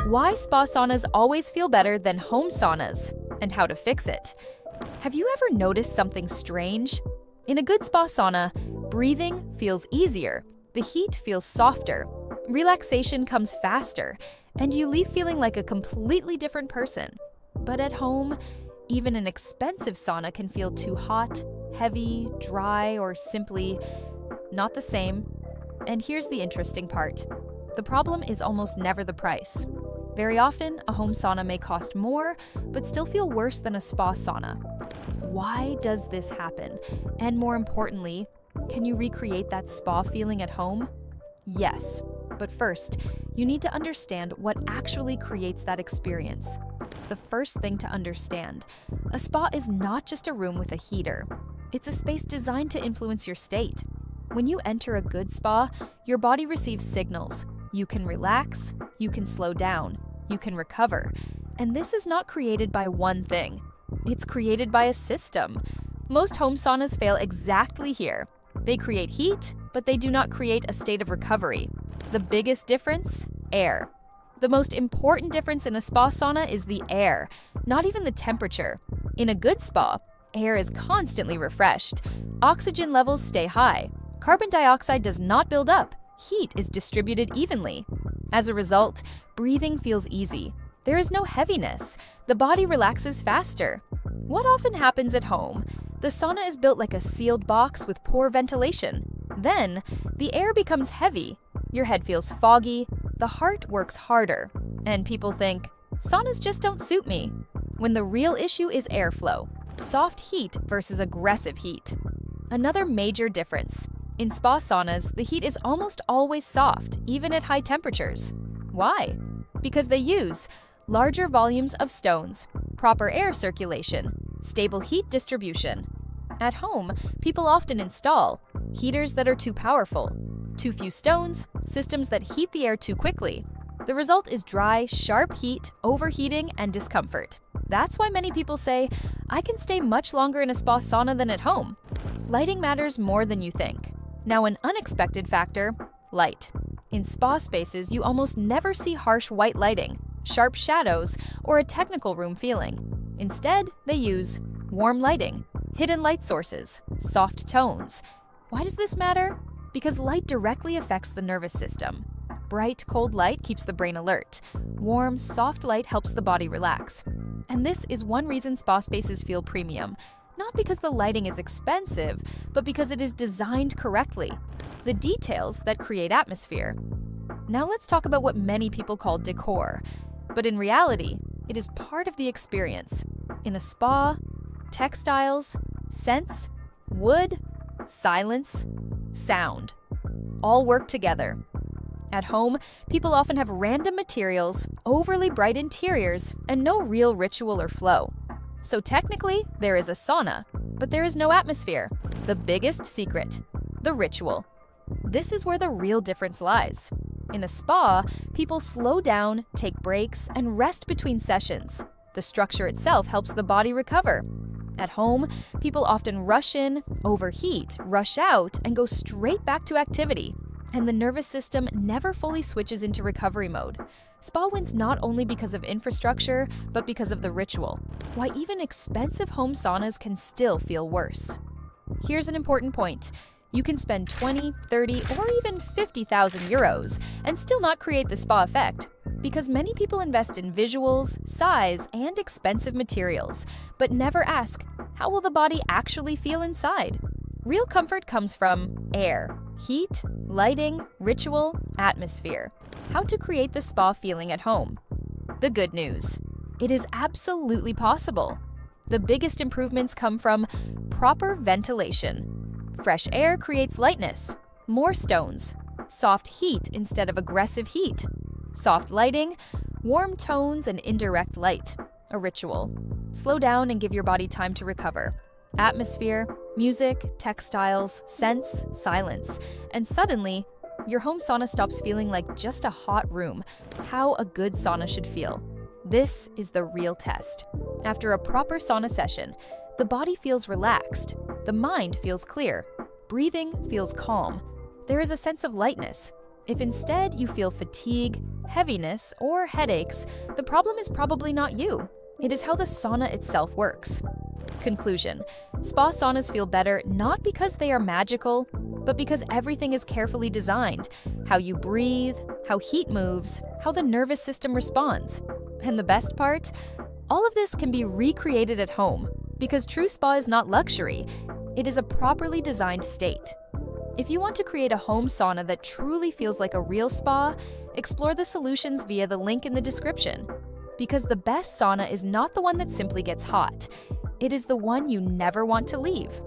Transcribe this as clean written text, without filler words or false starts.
Why spa saunas always feel better than home saunas, and how to fix it. Have you ever noticed something strange? In a good spa sauna, breathing feels easier, the heat feels softer, relaxation comes faster, and you leave feeling like a completely different person. But at home, even an expensive sauna can feel too hot, heavy, dry, or simply not the same. And here's the interesting part. The problem is almost never the price. Very often, a home sauna may cost more, but still feel worse than a spa sauna. Why does this happen? And more importantly, can you recreate that spa feeling at home? Yes, but first, you need to understand what actually creates that experience. The first thing to understand, a spa is not just a room with a heater. It's a space designed to influence your state. When you enter a good spa, your body receives signals. You can relax, you can slow down, you can recover. And this is not created by one thing. It's created by a system. Most home saunas fail exactly here. They create heat, but they do not create a state of recovery. The biggest difference? Air. The most important difference in a spa sauna is the air, not even the temperature. In a good spa, air is constantly refreshed. Oxygen levels stay high. Carbon dioxide does not build up. Heat is distributed evenly. As a result, breathing feels easy. There is no heaviness. The body relaxes faster. What often happens at home? The sauna is built like a sealed box with poor ventilation. Then, the air becomes heavy. Your head feels foggy. The heart works harder. And people think, saunas just don't suit me. When the real issue is airflow. Soft heat versus aggressive heat. Another major difference. In spa saunas, the heat is almost always soft, even at high temperatures. Why? Because they use larger volumes of stones, proper air circulation, stable heat distribution. At home, people often install heaters that are too powerful, too few stones, systems that heat the air too quickly. The result is dry, sharp heat, overheating, and discomfort. That's why many people say, I can stay much longer in a spa sauna than at home. Lighting matters more than you think. Now, an unexpected factor, light. In spa spaces, you almost never see harsh white lighting, sharp shadows, or a technical room feeling. Instead, they use warm lighting, hidden light sources, soft tones. Why does this matter? Because light directly affects the nervous system. Bright, cold light keeps the brain alert. Warm, soft light helps the body relax. And this is one reason spa spaces feel premium. Not because the lighting is expensive, but because it is designed correctly. The details that create atmosphere. Now let's talk about what many people call decor. But in reality, it is part of the experience. In a spa, textiles, scents, wood, silence, sound. All work together. At home, people often have random materials, overly bright interiors, and no real ritual or flow. So technically, there is a sauna, but there is no atmosphere. The biggest secret, the ritual. This is where the real difference lies. In a spa, people slow down, take breaks, and rest between sessions. The structure itself helps the body recover. At home, people often rush in, overheat, rush out, and go straight back to activity. And the nervous system never fully switches into recovery mode. Spa wins not only because of infrastructure, but because of the ritual. Why even expensive home saunas can still feel worse. Here's an important point. You can spend 20, 30, or even 50,000 euros and still not create the spa effect. Because many people invest in visuals, size, and expensive materials, but never ask, how will the body actually feel inside? Real comfort comes from air, heat, lighting, ritual, atmosphere. How to create the spa feeling at home. The good news. It is absolutely possible. The biggest improvements come from proper ventilation. Fresh air creates lightness, more stones, soft heat instead of aggressive heat, soft lighting, warm tones and indirect light, a ritual. Slow down and give your body time to recover. Atmosphere, music, textiles, scents, silence, and suddenly, your home sauna stops feeling like just a hot room. How a good sauna should feel. This is the real test. After a proper sauna session, the body feels relaxed, the mind feels clear, breathing feels calm. There is a sense of lightness, If instead you feel fatigue, heaviness, or headaches, the problem is probably not you. It is how the sauna itself works. Conclusion: spa saunas feel better not because they are magical, but because everything is carefully designed. How you breathe, how heat moves, how the nervous system responds. And the best part? All of this can be recreated at home, because true spa is not luxury. It is a properly designed state. If you want to create a home sauna that truly feels like a real spa, explore the solutions via the link in the description. Because the best sauna is not the one that simply gets hot. It is the one you never want to leave.